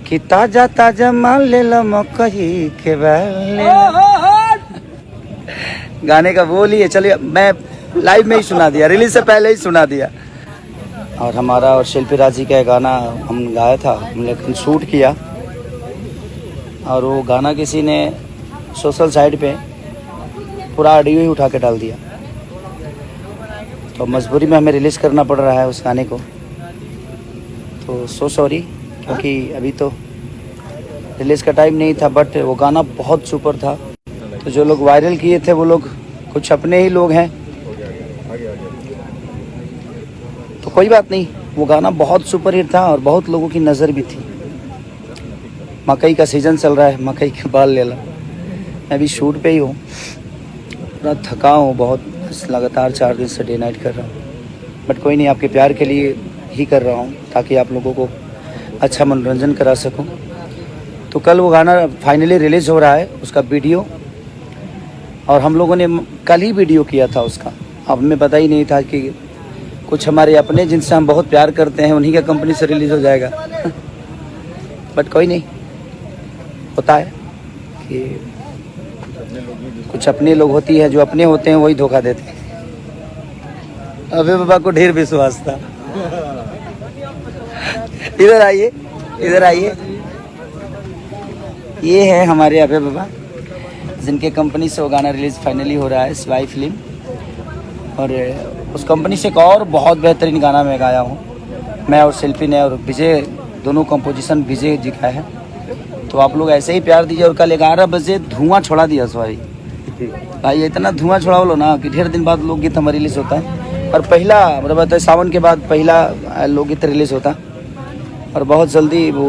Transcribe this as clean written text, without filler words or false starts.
कि ताजा ताजा माल ले लो मकई के बैल ले लो। गाने का बोल ही है, चलिए मैं लाइव में ही सुना दिया, रिलीज से पहले ही सुना दिया। और हमारा और शिल्पी राज जी का गाना हम गाया था, हमने शूट किया और वो गाना किसी ने सोशल साइट पे पूरा ऑडियो ही उठा के डाल दिया, तो मजबूरी में हमें रिलीज़ करना पड़ रहा है उस गाने को। तो सो सॉरी, क्योंकि अभी तो रिलीज़ का टाइम नहीं था, बट वो गाना बहुत सुपर था। तो जो लोग वायरल किए थे वो लोग कुछ अपने ही लोग हैं, तो कोई बात नहीं, वो गाना बहुत सुपर हिट था और बहुत लोगों की नज़र भी थी। मकई का सीज़न चल रहा है, मकई के बाल ले लो। मैं अभी शूट पे ही हूँ, पूरा थका हूँ बहुत, लगातार 4 दिन से डे नाइट कर रहा हूँ, बट कोई नहीं, आपके प्यार के लिए ही कर रहा हूँ ताकि आप लोगों को अच्छा मनोरंजन करा सकूँ। तो कल वो गाना फाइनली रिलीज़ हो रहा है, उसका वीडियो, और हम लोगों ने कल ही वीडियो किया था उसका। अब हमें पता ही नहीं था कि कुछ हमारे अपने जिनसे हम बहुत प्यार करते हैं उन्हीं का कंपनी से रिलीज़ हो जाएगा। बट कोई नहीं, होता है कि कुछ अपने लोग होती है, जो अपने होते हैं वही धोखा देते हैं। अबे बाबा को ढेर विश्वास था। इधर आइए, इधर आइए, ये है हमारे अबे बाबा, जिनके कंपनी से वो गाना रिलीज़ फाइनली हो रहा है, स्वाई फिल्म। और उस कंपनी से एक और बहुत बेहतरीन गाना मैं गाया हूँ, मैं और शिल्पी ने, और विजय, दोनों कंपोजिशन विजय जी का है। तो आप लोग ऐसे ही प्यार दीजिए। और कल 11 बजे धुआं छोड़ा दिया स्वाई भाई, इतना धुआं छोड़ा बोलो ना कि ढेर दिन बाद लोकगीत हमारा रिलीज़ होता है, और पहला मतलब सावन के बाद पहला लोकगीत रिलीज़ होता है, और बहुत जल्दी वो